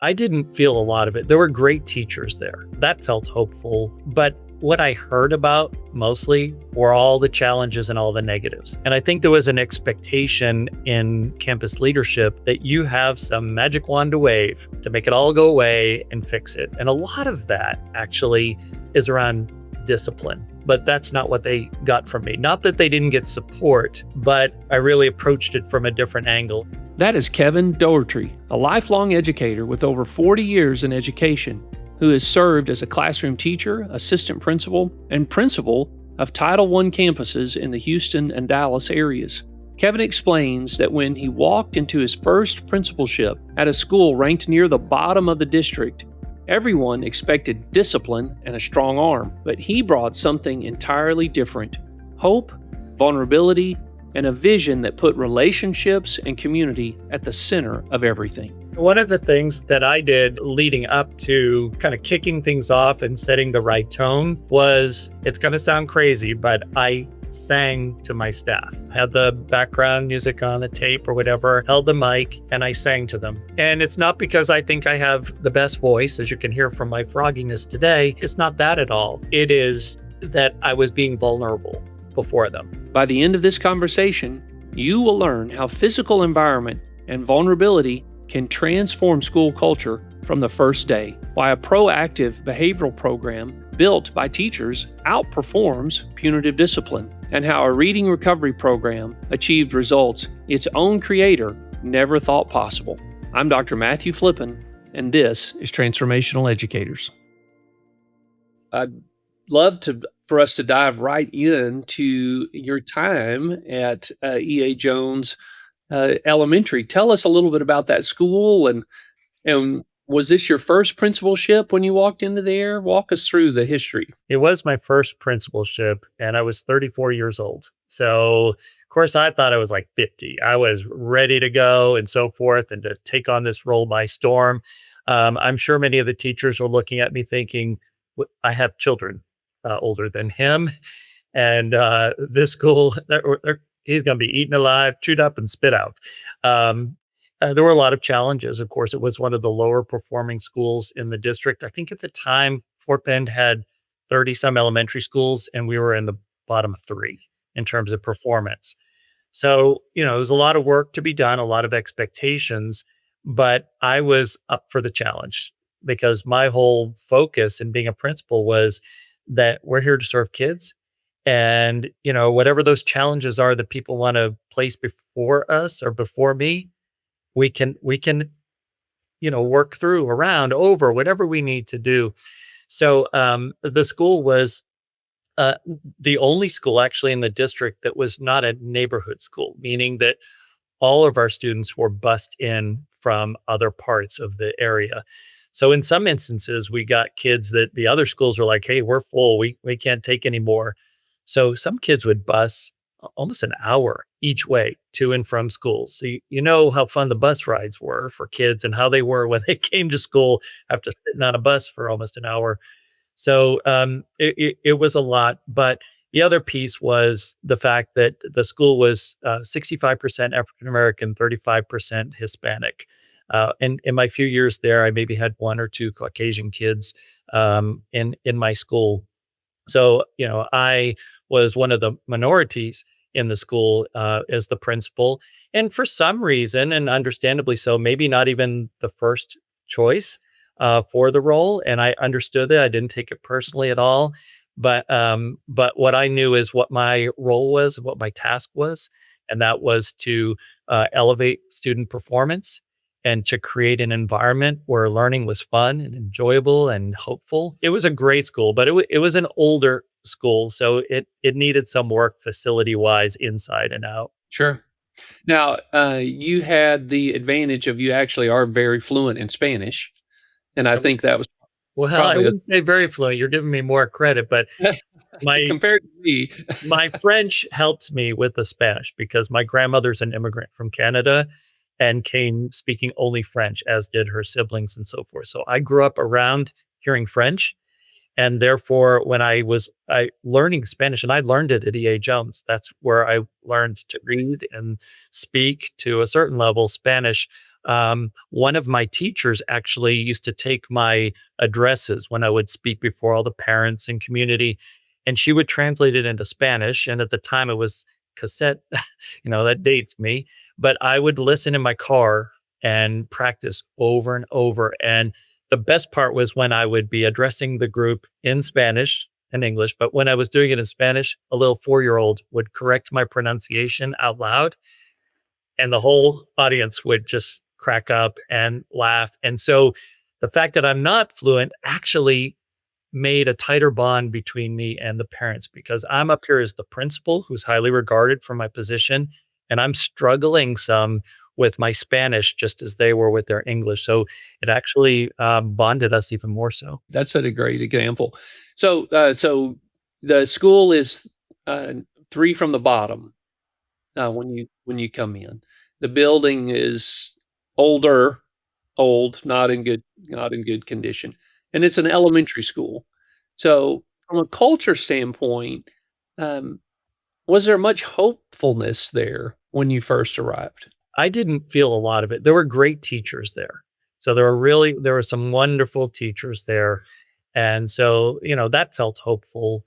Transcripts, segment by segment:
I didn't feel a lot of it. There were great teachers there. That felt hopeful. But what I heard about mostly were all the challenges and all the negatives. And I think there was an expectation in campus leadership that you have some magic wand to wave to make it all go away and fix it. And a lot of that actually is around discipline. But that's not what they got from me. Not that they didn't get support, but I really approached it from a different angle. That is Kevin Dougherty, a lifelong educator with over 40 years in education, who has served as a classroom teacher, assistant principal, and principal of Title I campuses in the Houston and Dallas areas. Kevin explains that when he walked into his first principalship at a school ranked near the bottom of the district, everyone expected discipline and a strong arm, but he brought something entirely different: hope, vulnerability, and a vision that put relationships and community at the center of everything. One of the things that I did leading up to kind of kicking things off and setting the right tone was, it's going to sound crazy, but I sang to my staff. I had the background music on the tape or whatever, held the mic, and I sang to them. And it's not because I think I have the best voice, as you can hear from my frogginess today. It's not that at all. It is that I was being vulnerable before them. By the end of this conversation, you will learn how physical environment and vulnerability can transform school culture from the first day, why a proactive behavioral program built by teachers outperforms punitive discipline, and how a reading recovery program achieved results its own creator never thought possible. I'm Dr. Matthew Flippen, and this is Transformational Educators. I'd love for us to dive right into your time at E.A. Jones Elementary. Tell us a little bit about that school, and was this your first principalship when you walked into there? Walk us through the history. It was my first principalship, and I was 34 years old. So, of course, I thought I was like 50. I was ready to go and so forth and to take on this role by storm. I'm sure many of the teachers were looking at me thinking, I have children older than him. And this school, he's going to be eaten alive, chewed up, and spit out. There were a lot of challenges. Of course, it was one of the lower performing schools in the district. I think at the time, Fort Bend had 30 some elementary schools, and we were in the bottom three in terms of performance. So, it was a lot of work to be done, a lot of expectations, but I was up for the challenge because my whole focus in being a principal was that we're here to serve kids. And, whatever those challenges are that people want to place before us or before me, we can, work through, around, over, whatever we need to do. So the school was the only school actually in the district that was not a neighborhood school, meaning that all of our students were bused in from other parts of the area. So in some instances, we got kids that the other schools were like, hey, we're full. We can't take any more. So some kids would bus almost an hour each way to and from school. So you know how fun the bus rides were for kids and how they were when they came to school after sitting on a bus for almost an hour. So it was a lot. But the other piece was the fact that the school was 65% African-American, 35% Hispanic. And in my few years there, I maybe had one or two Caucasian kids in my school. So, I was one of the minorities in the school as the principal. And for some reason, and understandably so, maybe not even the first choice for the role. And I understood that. I didn't take it personally at all. But what I knew is what my role was, what my task was. And that was to elevate student performance and to create an environment where learning was fun and enjoyable and hopeful. It was a great school, but it was an older school, so it needed some work facility-wise inside and out. Sure. Now, you had the advantage of you actually are very fluent in Spanish, and I think that was Well, I probably wouldn't say very fluent. You're giving me more credit, but compared to me. my French helped me with the Spanish because my grandmother's an immigrant from Canada and came speaking only French, as did her siblings and so forth. So I grew up around hearing French. And therefore, when I learning Spanish, and I learned it at E.A. Jones, that's where I learned to read and speak to a certain level Spanish. One of my teachers actually used to take my addresses when I would speak before all the parents and community, and she would translate it into Spanish. And at the time, it was cassette. That dates me, but I would listen in my car and practice over and over. And the best part was when I would be addressing the group in Spanish and English, but when I was doing it in Spanish, a little 4-year-old would correct my pronunciation out loud, and the whole audience would just crack up and laugh. And so the fact that I'm not fluent actually made a tighter bond between me and the parents, because I'm up here as the principal who's highly regarded for my position, and I'm struggling some with my Spanish just as they were with their English. So it actually bonded us even more so. That's a great example. So the school is uh, three from the bottom when you come in. The building is older, old, not in good condition, and it's an elementary school. So from a culture standpoint, um, was there much hopefulness there when you first arrived? I didn't feel a lot of it. There were great teachers there. So there were some wonderful teachers there. And so, that felt hopeful.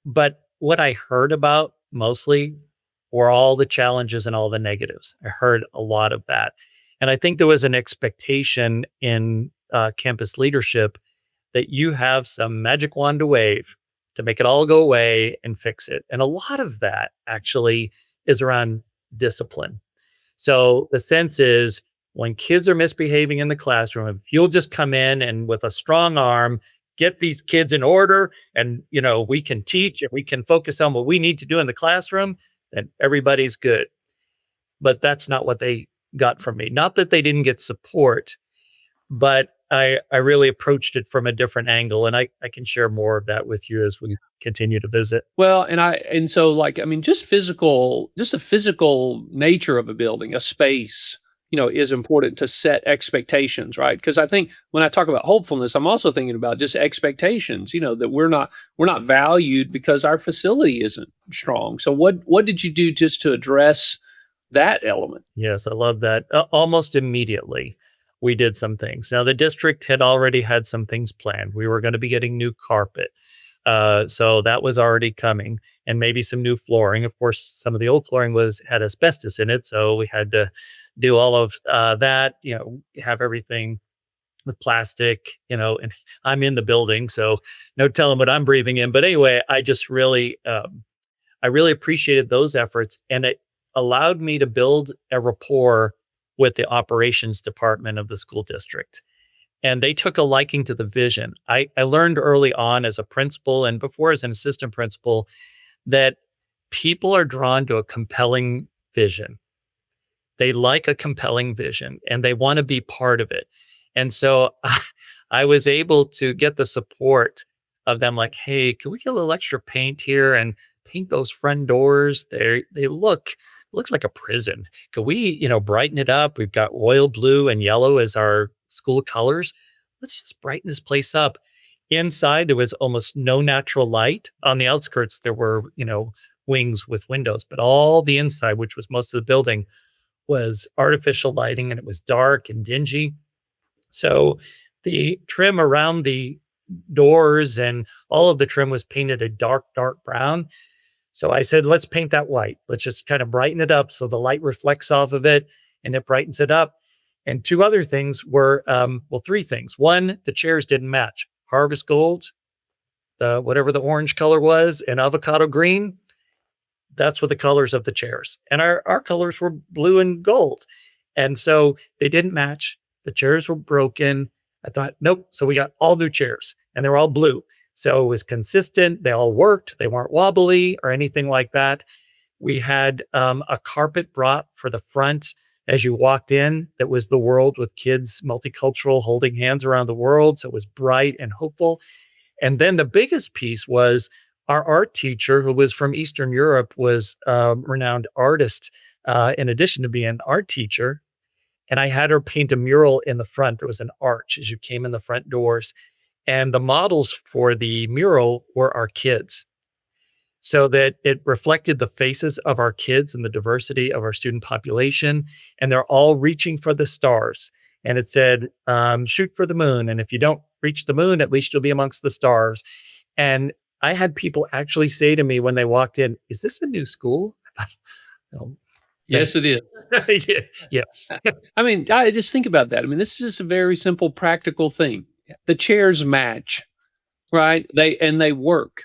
But what I heard about mostly were all the challenges and all the negatives. I heard a lot of that. And I think there was an expectation in campus leadership that you have some magic wand to wave to make it all go away and fix it. And a lot of that actually is around discipline. So the sense is, when kids are misbehaving in the classroom, if you'll just come in and with a strong arm, get these kids in order, and we can teach and we can focus on what we need to do in the classroom, then everybody's good. But that's not what they got from me. Not that they didn't get support, but I really approached it from a different angle. And I can share more of that with you as we continue to visit. Well, and so, like, I mean, just the physical nature of a building, a space, is important to set expectations, right? Because I think when I talk about hopefulness, I'm also thinking about just expectations, that we're not valued because our facility isn't strong. So what did you do just to address that element? Yes, I love that. Almost immediately, we did some things. Now, the district had already had some things planned. We were going to be getting new carpet. So that was already coming, and maybe some new flooring. Of course, some of the old flooring had asbestos in it. So we had to do all of that, have everything with plastic, and I'm in the building. So no telling what I'm breathing in. But anyway, I really appreciated those efforts, and it allowed me to build a rapport with the operations department of the school district. And they took a liking to the vision. I learned early on as a principal and before as an assistant principal that people are drawn to a compelling vision. They like a compelling vision and they want to be part of it. And so I was able to get the support of them, like, hey, can we get a little extra paint here and paint those front doors? They looks like a prison. Could we, brighten it up? We've got royal blue and yellow as our school colors. Let's just brighten this place up. Inside, there was almost no natural light. On the outskirts, there were, wings with windows, but all the inside, which was most of the building, was artificial lighting, and it was dark and dingy. So the trim around the doors and all of the trim was painted a dark, dark brown. So I said, let's paint that white. Let's just kind of brighten it up so the light reflects off of it and it brightens it up. And two other things were, three things. One, the chairs didn't match. Harvest gold, whatever the orange color was, and avocado green. That's what the colors of the chairs. And our colors were blue and gold. And so they didn't match. The chairs were broken. I thought, nope. So we got all new chairs and they were all blue. So it was consistent. They all worked. They weren't wobbly or anything like that. We had a carpet brought for the front as you walked in that was the world with kids, multicultural, holding hands around the world. So it was bright and hopeful. And then the biggest piece was our art teacher, who was from Eastern Europe, was a renowned artist, in addition to being an art teacher. And I had her paint a mural in the front. There was an arch as you came in the front doors. And the models for the mural were our kids. so that it reflected the faces of our kids and the diversity of our student population. And they're all reaching for the stars. And it said, shoot for the moon. And if you don't reach the moon, at least you'll be amongst the stars. And I had people actually say to me when they walked in, "Is this a new school?" I thought, "Oh, thank Yes, it is. you." Yes. I mean, I just think about that. I mean, this is just a very simple, practical thing. The chairs match, right? They work,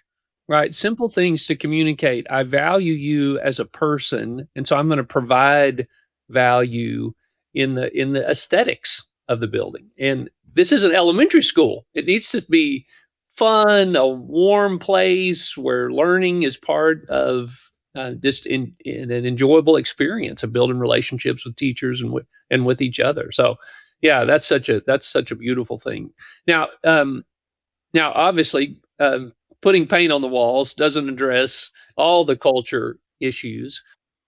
right? Simple things to communicate. I value you as a person, and so I'm going to provide value in the aesthetics of the building. And this is an elementary school. It needs to be fun, a warm place where learning is part of just in an enjoyable experience of building relationships with teachers and with each other. So, yeah, that's such a beautiful thing. Now, now, obviously, putting paint on the walls doesn't address all the culture issues.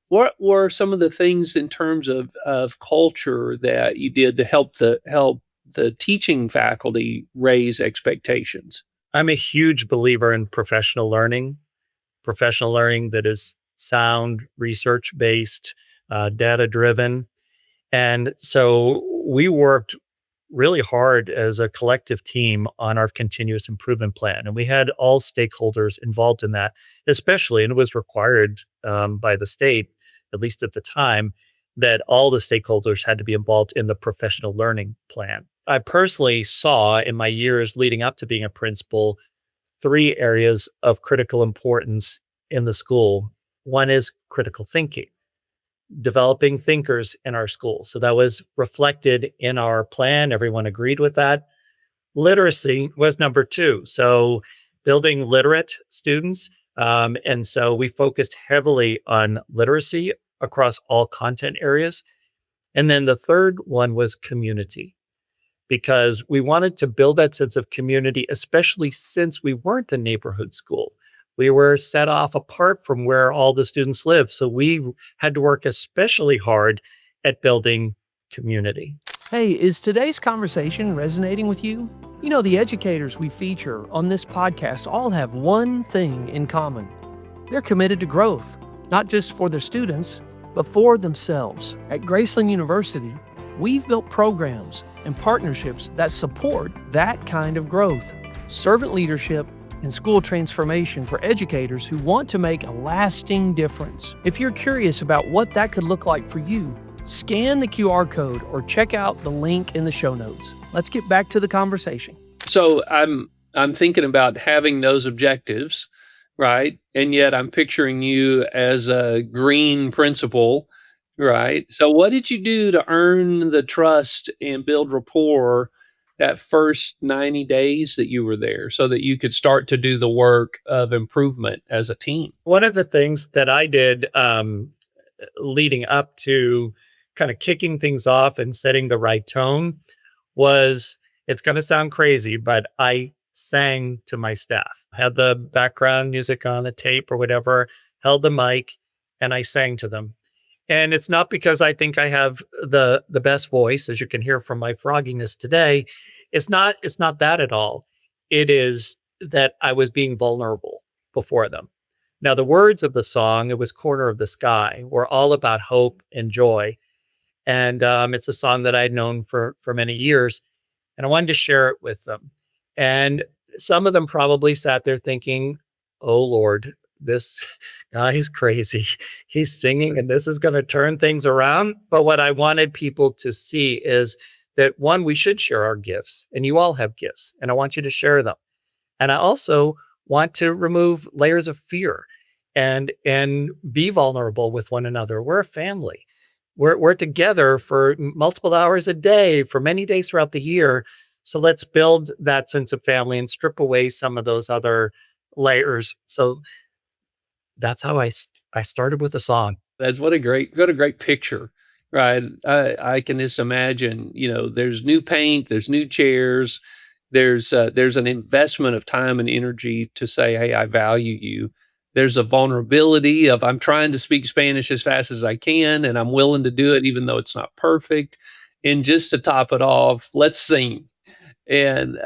What were some of the things in terms of culture that you did to help the teaching faculty raise expectations? I'm a huge believer in professional learning that is sound, research based, data driven. And so we worked really hard as a collective team on our continuous improvement plan. And we had all stakeholders involved in that, especially, and it was required by the state, at least at the time, that all the stakeholders had to be involved in the professional learning plan. I personally saw in my years leading up to being a principal three areas of critical importance in the school. One is critical thinking, developing thinkers in our school. So that was reflected in our plan. Everyone agreed with that. Literacy was number two. So building literate students. And so we focused heavily on literacy across all content areas. And then the third one was community, because we wanted to build that sense of community, especially since we weren't a neighborhood school. We were set off apart from where all the students live. So we had to work especially hard at building community. Hey, is today's conversation resonating with you? You know, the educators we feature on this podcast all have one thing in common. They're committed to growth, not just for their students, but for themselves. At Graceland University, we've built programs and partnerships that support that kind of growth. Servant leadership and school transformation for educators who want to make a lasting difference. If you're curious about what that could look like for you, scan the QR code or check out the link in the show notes. Let's get back to the conversation. So I'm thinking about having those objectives, right? And yet I'm picturing you as a green principal, right? So what did you do to earn the trust and build rapport that first 90 days that you were there so that you could start to do the work of improvement as a team? One of the things that I did leading up to kind of kicking things off and setting the right tone was, it's going to sound crazy, but I sang to my staff. I had the background music on the tape or whatever, held the mic, and I sang to them. And it's not because I think I have the best voice, as you can hear from my frogginess today. It's not that at all. It is that I was being vulnerable before them. Now, the words of the song, it was Corner of the Sky, were all about hope and joy. And it's a song that I'd known for many years. And I wanted to share it with them. And some of them probably sat there thinking, oh, Lord, this guy is crazy. He's singing and this is going to turn things around. But what I wanted people to see is that, one, we should share our gifts, and you all have gifts, and I want you to share them. And I also want to remove layers of fear and be vulnerable with one another. We're a family. We're together for multiple hours a day, for many days throughout the year. So let's build that sense of family and strip away some of those other layers. So that's how I started with a song. That's what a great picture, right? I can just imagine, you know, there's new paint, there's new chairs, there's an investment of time and energy to say, hey, I value you. There's a vulnerability of I'm trying to speak Spanish as fast as I can, and I'm willing to do it even though it's not perfect. And just to top it off, let's sing. And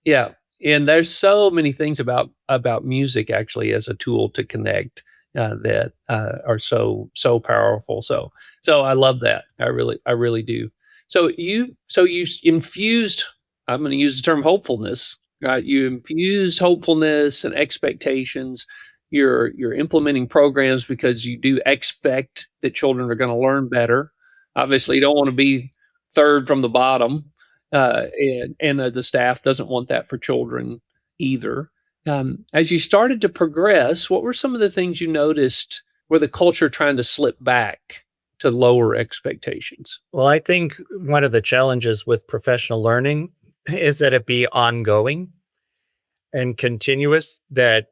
yeah, And there's so many things about music actually as a tool to connect that are so powerful. So I love that. I really do. So you infused. I'm going to use the term hopefulness. Right, you infused hopefulness and expectations. You're implementing programs because you do expect that children are going to learn better. Obviously, you don't want to be third from the bottom, and the staff doesn't want that for children either. As you started to progress, what were some of the things you noticed were the culture trying to slip back to lower expectations? Well, I think one of the challenges with professional learning is that it be ongoing and continuous. That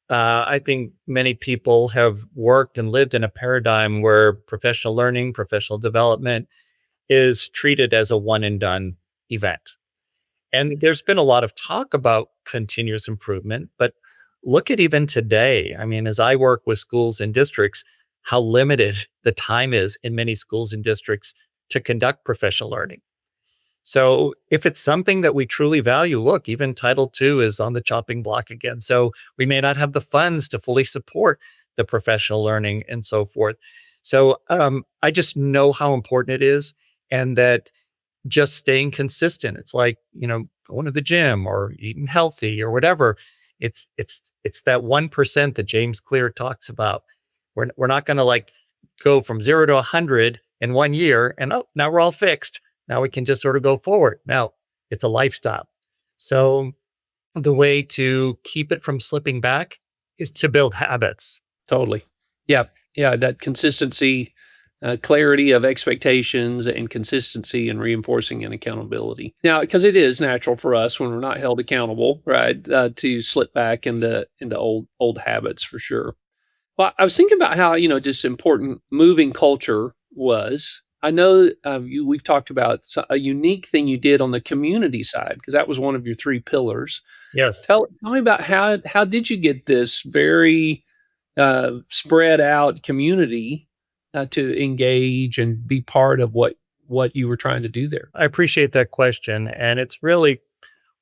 I think many people have worked and lived in a paradigm where professional learning, professional development is treated as a one and done event. And there's been a lot of talk about continuous improvement, but look at even today. I mean, as I work with schools and districts, how limited the time is in many schools and districts to conduct professional learning. So if it's something that we truly value, look, even Title II is on the chopping block again. So we may not have the funds to fully support the professional learning and so forth. So I just know how important it is, and that just staying consistent. It's like, going to the gym or eating healthy or whatever. It's that 1% that James Clear talks about. We're not going to like go from 0 to 100 in 1 year and oh, now we're all fixed. Now we can just sort of go forward. Now it's a lifestyle. So the way to keep it from slipping back is to build habits. Totally. Yeah. Yeah. That consistency, clarity of expectations, and consistency and reinforcing and accountability. Now, because it is natural for us when we're not held accountable, right, to slip back into old habits for sure. Well, I was thinking about how just important moving culture was. I know we've talked about a unique thing you did on the community side because that was one of your three pillars. Yes. Tell me about how did you get this very spread out community to engage and be part of what you were trying to do there? I appreciate that question. And it's really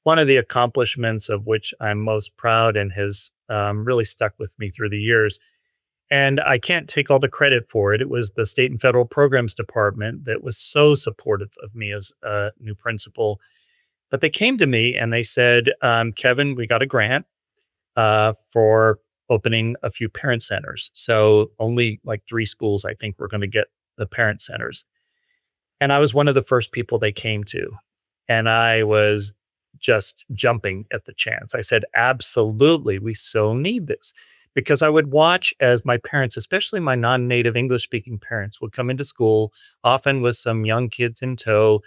one of the accomplishments of which I'm most proud and has really stuck with me through the years. And I can't take all the credit for it. It was the state and federal programs department that was so supportive of me as a new principal. But they came to me and they said, Kevin, we got a grant for opening a few parent centers. So only like 3 schools, I think, were going to get the parent centers. And I was one of the first people they came to. And I was just jumping at the chance. I said, absolutely, we so need this. Because I would watch as my parents, especially my non native English speaking parents, would come into school, often with some young kids in tow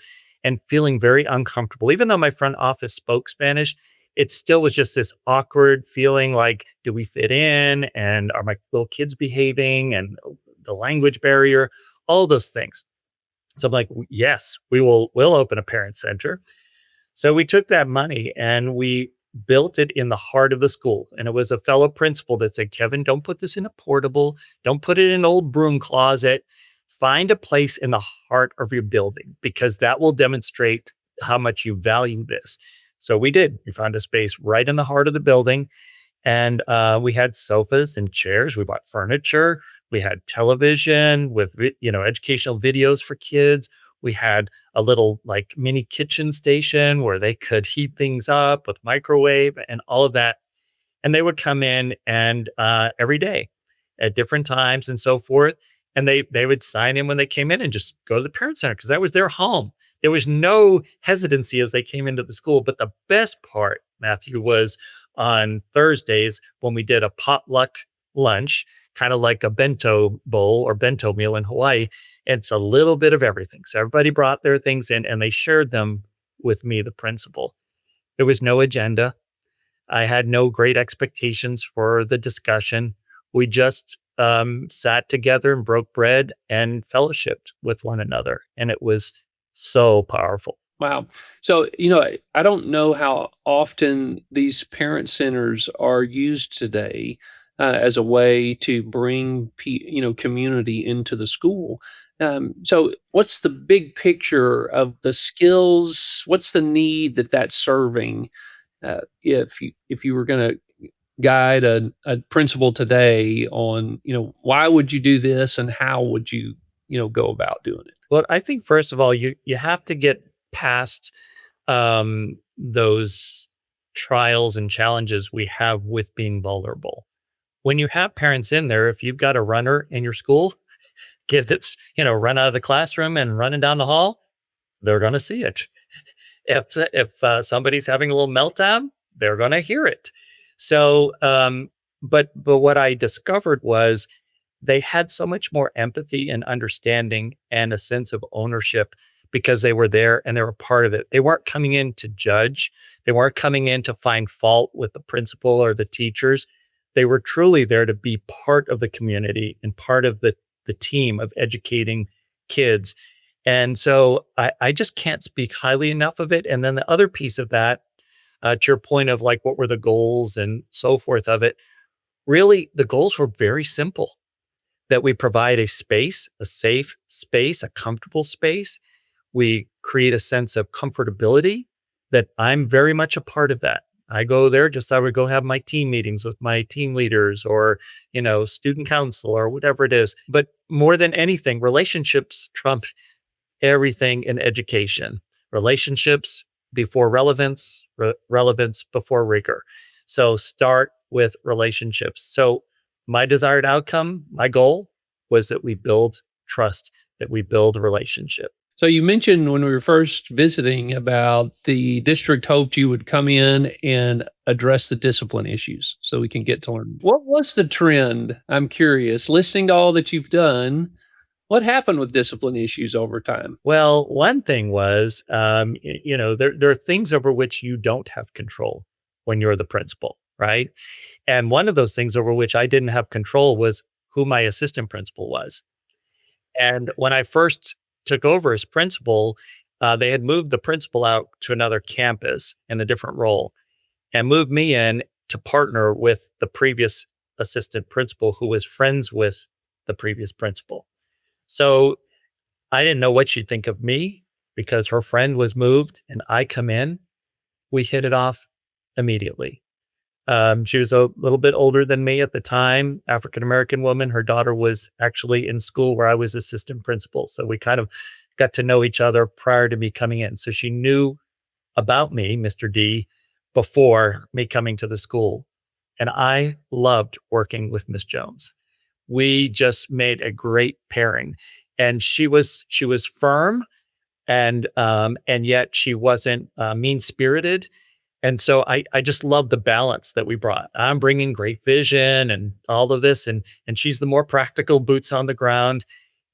and feeling very uncomfortable. Even though my front office spoke Spanish, it still was just this awkward feeling like, do we fit in? And are my little kids behaving? And the language barrier, all those things. So I'm like, yes, we'll open a parent center. So we took that money and we built it in the heart of the school. And it was a fellow principal that said, Kevin, don't put this in a portable, don't put it in an old broom closet. Find a place in the heart of your building because that will demonstrate how much you value this. So we did. We found a space right in the heart of the building. And we had sofas and chairs. We bought furniture. We had television with, educational videos for kids. We had a little like mini kitchen station where they could heat things up with microwave and all of that. And they would come in and every day at different times and so forth. And they would sign in when they came in and just go to the parent center because that was their home. There was no hesitancy as they came into the school. But the best part, Matthew, was on Thursdays when we did a potluck lunch, kind of like a bento bowl or bento meal in Hawaii. It's a little bit of everything. So everybody brought their things in and they shared them with me, the principal. There was no agenda. I had no great expectations for the discussion. We just sat together and broke bread and fellowshipped with one another. And it was so powerful. Wow. So, I don't know how often these parent centers are used today as a way to bring, community into the school. So, what's the big picture of the skills? What's the need that that's serving? If you were going to guide a principal today on, why would you do this and how would you, go about doing it? Well, I think first of all, you have to get past those trials and challenges we have with being vulnerable. When you have parents in there, if you've got a runner in your school, kid that's run out of the classroom and running down the hall, they're going to see it. If somebody's having a little meltdown, they're going to hear it. So, but what I discovered was they had so much more empathy and understanding and a sense of ownership because they were there and they were part of it. They weren't coming in to judge. They weren't coming in to find fault with the principal or the teachers. They were truly there to be part of the community and part of the team of educating kids. And so I just can't speak highly enough of it. And then the other piece of that, to your point of like, what were the goals and so forth of it, really, the goals were very simple, that we provide a space, a safe space, a comfortable space. We create a sense of comfortability that I'm very much a part of that. I go there just I would go have my team meetings with my team leaders or, student council or whatever it is. But more than anything, relationships trump everything in education. Relationships before relevance, relevance before rigor. So start with relationships. So my desired outcome, my goal was that we build trust, that we build a relationship. So you mentioned when we were first visiting about the district hoped you would come in and address the discipline issues so we can get to learn. What was the trend? I'm curious. Listening to all that you've done, what happened with discipline issues over time? Well, one thing was, there are things over which you don't have control when you're the principal, right? And one of those things over which I didn't have control was who my assistant principal was. And when I first took over as principal, they had moved the principal out to another campus in a different role and moved me in to partner with the previous assistant principal who was friends with the previous principal. So I didn't know what she'd think of me because her friend was moved and I come in. We hit it off immediately. She was a little bit older than me at the time, African American woman. Her daughter was actually in school where I was assistant principal. So we kind of got to know each other prior to me coming in. So she knew about me, Mr. D, before me coming to the school. And I loved working with Miss Jones. We just made a great pairing. And she was firm and yet she wasn't mean spirited. And so I just love the balance that we brought. I'm bringing great vision and all of this, and she's the more practical boots on the ground.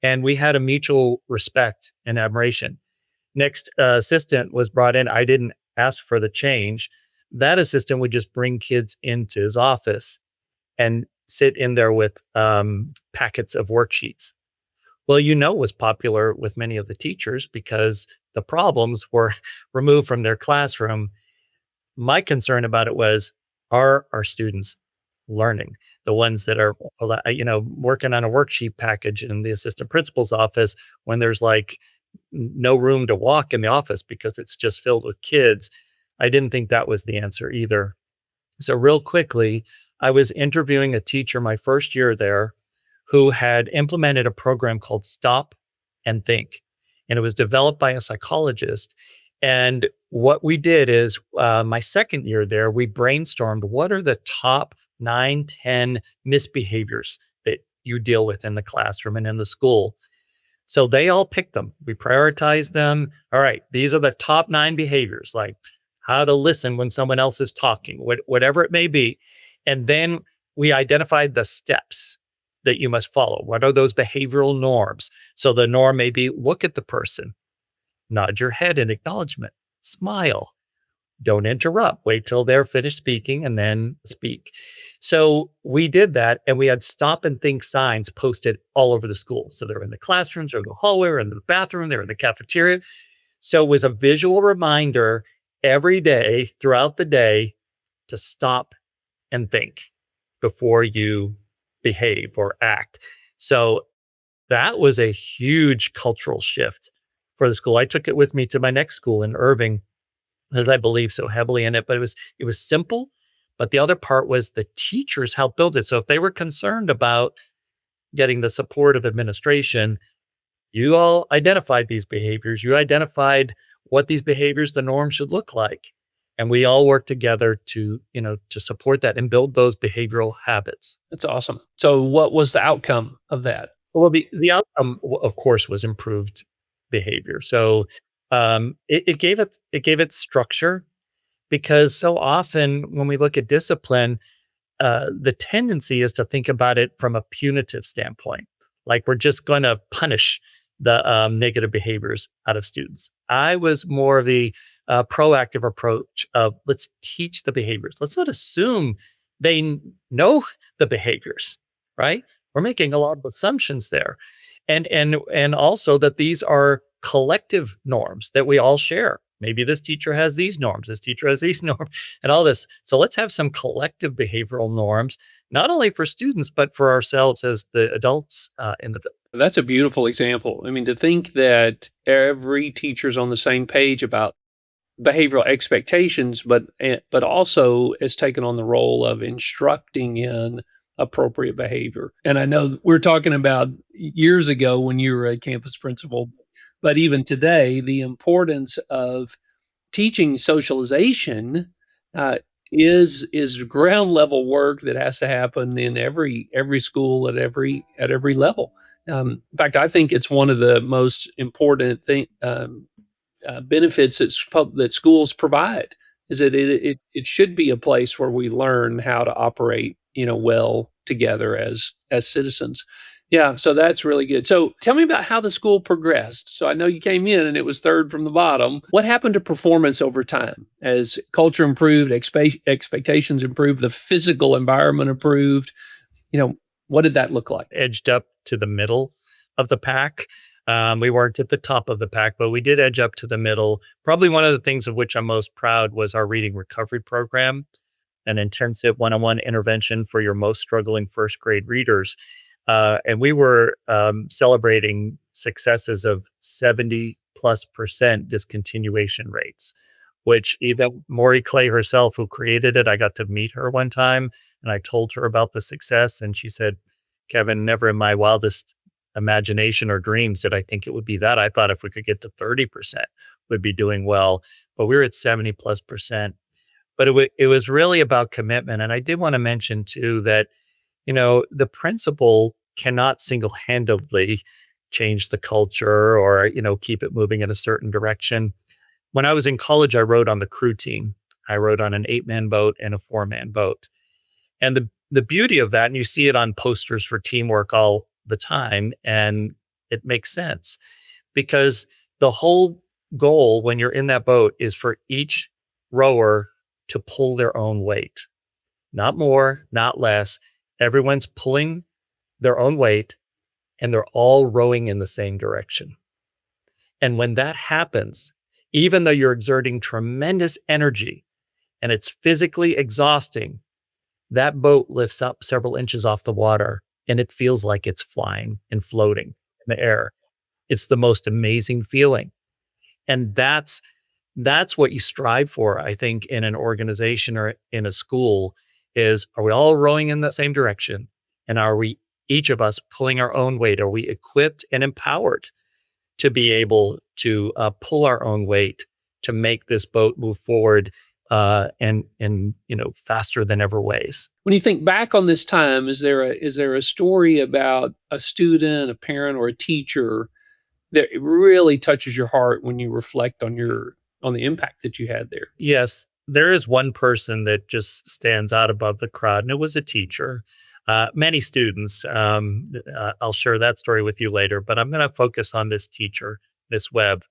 And we had a mutual respect and admiration. Next assistant was brought in. I didn't ask for the change. That assistant would just bring kids into his office and sit in there with packets of worksheets. Well, it was popular with many of the teachers because the problems were removed from their classroom. My concern about it was, are our students learning? The ones that are, working on a worksheet package in the assistant principal's office when there's like no room to walk in the office because it's just filled with kids. I didn't think that was the answer either. So real quickly, I was interviewing a teacher my first year there who had implemented a program called Stop and Think. And it was developed by a psychologist. And what we did is my second year there, we brainstormed what are the top 9, 10 misbehaviors that you deal with in the classroom and in the school. So they all picked them. We prioritized them. All right, these are the top 9 behaviors, like how to listen when someone else is talking, whatever it may be. And then we identified the steps that you must follow. What are those behavioral norms? So the norm may be look at the person, nod your head in acknowledgement, smile, don't interrupt, wait till they're finished speaking and then speak. So we did that and we had stop and think signs posted all over the school. So they're in the classrooms or the hallway or in the bathroom, they're in the cafeteria. So it was a visual reminder every day throughout the day to stop and think before you behave or act. So that was a huge cultural shift for the school. I took it with me to my next school in Irving. because I believe so heavily in it. But it was simple. But the other part was the teachers helped build it. So if they were concerned about getting the support of administration, you all identified these behaviors. You identified what these behaviors, the norm should look like. And we all work together to support that and build those behavioral habits. That's awesome. So, what was the outcome of that? Well, the outcome, of course, was improved behavior. So it gave it structure, because so often when we look at discipline, the tendency is to think about it from a punitive standpoint, like we're just going to punish the negative behaviors out of students. I was more of the proactive approach of, let's teach the behaviors. Let's not assume they know the behaviors, right? We're making a lot of assumptions there, and also that these are collective norms that we all share. Maybe this teacher has these norms, this teacher has these norms, and all this. So let's have some collective behavioral norms, not only for students, but for ourselves as the adults in the. That's a beautiful example. I mean, to think that every teacher's on the same page about behavioral expectations, but also has taken on the role of instructing in appropriate behavior. And I know we're talking about years ago when you were a campus principal, but even today, the importance of teaching socialization uh, is ground level work that has to happen in every school at every level. In fact, I think it's one of the most important benefits that schools provide, is that it should be a place where we learn how to operate, well together as citizens. Yeah, so that's really good. So tell me about how the school progressed. So I know you came in and it was third from the bottom. What happened to performance over time as culture improved, expectations improved, the physical environment improved? You know, what did that look like? Edged up to the middle of the pack. We weren't at the top of the pack, but we did edge up to the middle. Probably one of the things of which I'm most proud was our reading recovery program, an intensive one-on-one intervention for your most struggling first grade readers. And we were celebrating successes of 70+% discontinuation rates, which even Maury Clay herself, who created it, I got to meet her one time and I told her about the success. And she said, Kevin, never in my wildest imagination or dreams did I think it would be that. I thought if we could get to 30%, we'd be doing well. But we were at 70+%. But it was really about commitment. And I did want to mention too that, the principal cannot single-handedly change the culture or, keep it moving in a certain direction. When I was in college, I rowed on the crew team. I rowed on an 8-man boat and a 4-man boat. And the beauty of that, and you see it on posters for teamwork all the time, and it makes sense because the whole goal when you're in that boat is for each rower to pull their own weight, not more, not less. Everyone's pulling their own weight and they're all rowing in the same direction. And when that happens, even though you're exerting tremendous energy and it's physically exhausting, that boat lifts up several inches off the water and it feels like it's flying and floating in the air. It's the most amazing feeling. And that's what you strive for, I think, in an organization or in a school is, are we all rowing in the same direction? And are we, each of us, pulling our own weight? Are we equipped and empowered to be able to pull our own weight to make this boat move forward and faster than ever ways? When you think back on this time, is there a story about a student, a parent, or a teacher that really touches your heart when you reflect on the impact that you had there? Yes, there is one person that just stands out above the crowd, and it was a teacher. Many students. I'll share that story with you later, but I'm going to focus on this teacher, Miss Webb.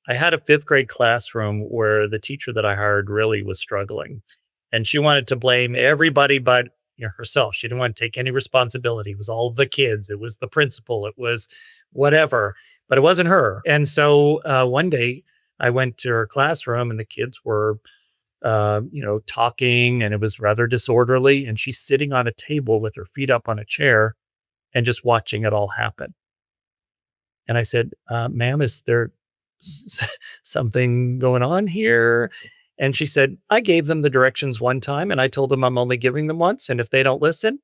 I had a 5th grade classroom where the teacher that I hired really was struggling, and she wanted to blame everybody but herself. She didn't want to take any responsibility. It was all the kids. It was the principal. It was whatever, but it wasn't her. And so one day I went to her classroom and the kids were, talking and it was rather disorderly. And she's sitting on a table with her feet up on a chair and just watching it all happen. And I said, ma'am, is there something going on here?" And she said, "I gave them the directions one time and I told them I'm only giving them once. And if they don't listen,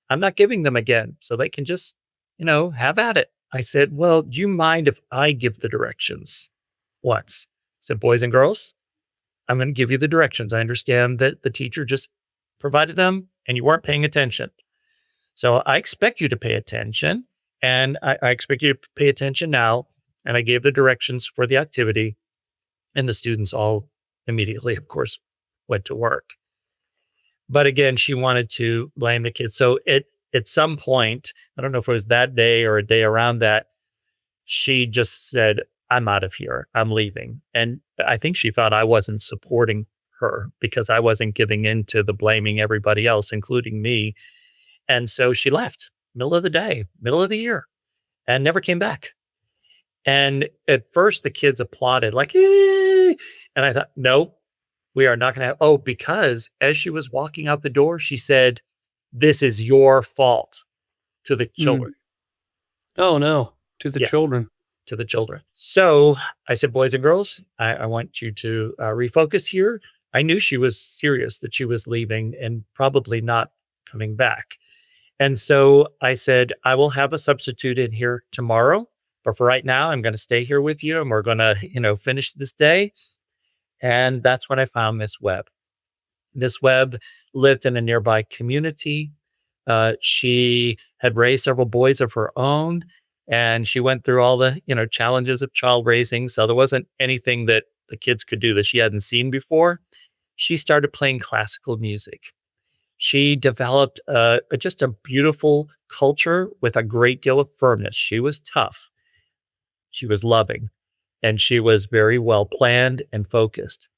I'm not giving them again. So they can just, have at it." I said, "Well, do you mind if I give the directions once?" I said, "Boys and girls, I'm going to give you the directions. I understand that the teacher just provided them and you weren't paying attention. So I expect you to pay attention and I expect you to pay attention now." And I gave the directions for the activity and the students all immediately, of course, went to work. But again, she wanted to blame the kids. So at some point, I don't know if it was that day or a day around that, she just said, "I'm out of here. I'm leaving." And I think she thought I wasn't supporting her because I wasn't giving in to the blaming everybody else, including me. And so she left, middle of the day, middle of the year, and never came back. And at first, the kids applauded, like, "Yay." And I thought, "No, we are not going to have." Oh, because as she was walking out the door, she said, "This is your fault," to the Mm. children. Oh, no. To the Yes, children. to the children. So I said, "Boys and girls, I want you to refocus here." I knew she was serious that she was leaving and probably not coming back. And so I said, "I will have a substitute in here tomorrow. But for right now, I'm going to stay here with you and we're going to, finish this day." And that's when I found Miss Webb. Miss Webb lived in a nearby community. She had raised several boys of her own, and she went through all the challenges of child raising. So there wasn't anything that the kids could do that she hadn't seen before. She started playing classical music. She developed just a beautiful culture with a great deal of firmness. She was tough. She was loving, and she was very well planned and focused.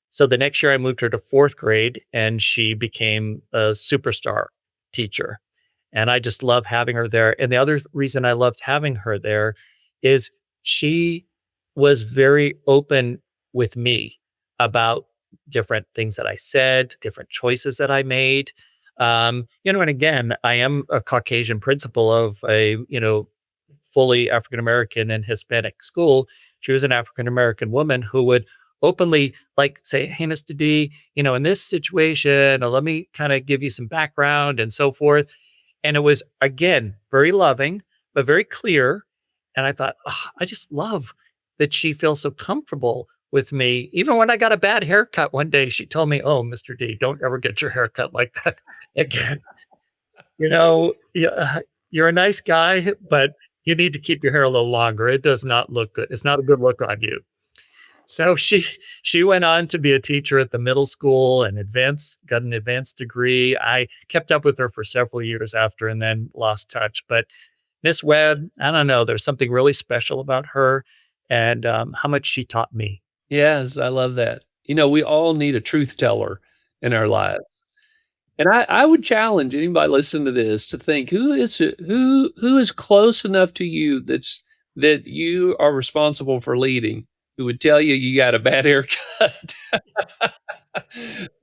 So the next year I moved her to fourth grade and she became a superstar teacher. And I just love having her there. And the other reason I loved having her there is she was very open with me about different things that I said, different choices that I made. And again, I am a Caucasian principal of a, fully African American and Hispanic school. She was an African American woman who would openly like say, "Hey, Mr. D, in this situation, let me kind of give you some background and so forth." And it was again very loving, but very clear. And I thought, "Oh, I just love that she feels so comfortable with me." Even when I got a bad haircut one day, she told me, "Oh, Mr. D, don't ever get your haircut like that again. Yeah, you're a nice guy, but you need to keep your hair a little longer. It does not look good. It's not a good look on you." So she went on to be a teacher at the middle school and got an advanced degree. I kept up with her for several years after and then lost touch. But Miss Webb, I don't know, there's something really special about her and how much she taught me. Yes, I love that. We all need a truth teller in our lives. And I would challenge anybody listening to this to think who is close enough to you that you are responsible for leading, who would tell you you got a bad haircut.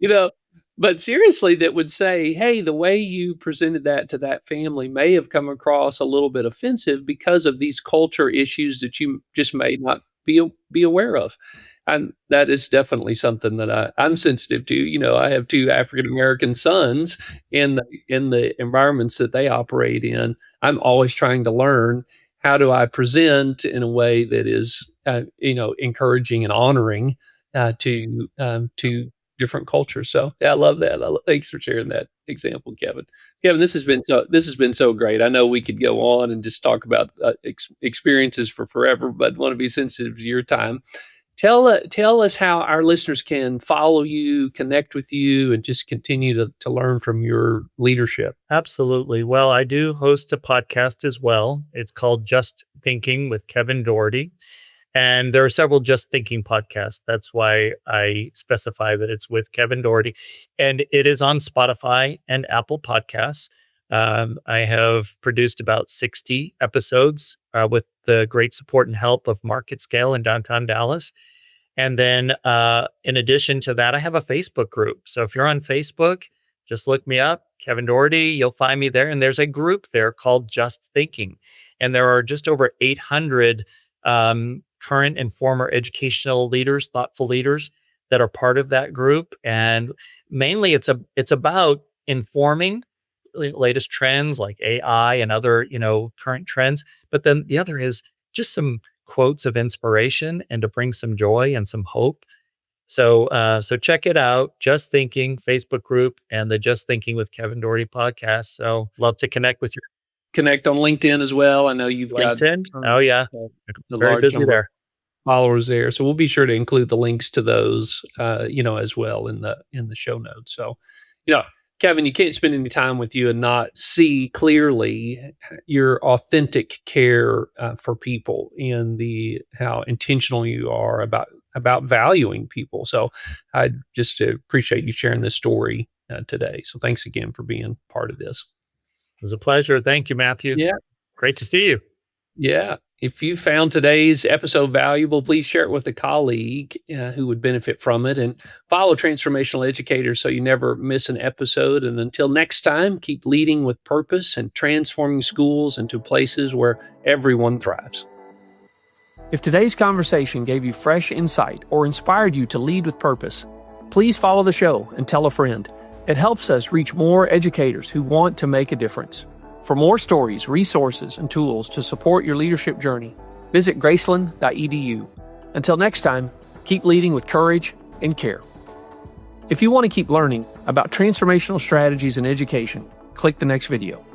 You know, but seriously, that would say, "Hey, the way you presented that to that family may have come across a little bit offensive because of these culture issues that you just may not be aware of." And that is definitely something that I'm sensitive to. I have 2 African American sons in the environments that they operate in. I'm always trying to learn, how do I present in a way that is, encouraging and honoring, to different cultures. So, yeah, I love that. Thanks for sharing that example, Kevin. Kevin, this has been so great. I know we could go on and just talk about, experiences for forever, but want to be sensitive to your time. Tell us how our listeners can follow you, connect with you, and just continue to learn from your leadership. Absolutely. Well, I do host a podcast as well. It's called Just Thinking with Kevin Dougherty. And there are several Just Thinking podcasts. That's why I specify that it's with Kevin Dougherty. And it is on Spotify and Apple Podcasts. I have produced about 60 episodes with the great support and help of Market Scale in downtown Dallas. And then in addition to that, I have a Facebook group. So if you're on Facebook, just look me up, Kevin Dougherty. You'll find me there. And there's a group there called Just Thinking. And there are just over 800 current and former educational leaders, thoughtful leaders that are part of that group. And mainly it's about informing latest trends like AI and other, current trends. But then the other is just some quotes of inspiration and to bring some joy and some hope. So check it out. Just Thinking Facebook group and the Just Thinking with Kevin Dougherty podcast. So love to connect with your Connect on LinkedIn as well. I know you've LinkedIn. got Oh yeah, a very large busy number of there. followers there. So we'll be sure to include the links to those, as well in the show notes. So, Kevin, you can't spend any time with you and not see clearly your authentic care for people and how intentional you are about valuing people. So I just appreciate you sharing this story today. So thanks again for being part of this. It was a pleasure. Thank you, Matthew. Yeah. Great to see you. Yeah. If you found today's episode valuable, please share it with a colleague who would benefit from it, and follow Transformational Educators so you never miss an episode. And until next time, keep leading with purpose and transforming schools into places where everyone thrives. If today's conversation gave you fresh insight or inspired you to lead with purpose, please follow the show and tell a friend. It helps us reach more educators who want to make a difference. For more stories, resources, and tools to support your leadership journey, visit graceland.edu. Until next time, keep leading with courage and care. If you want to keep learning about transformational strategies in education, click the next video.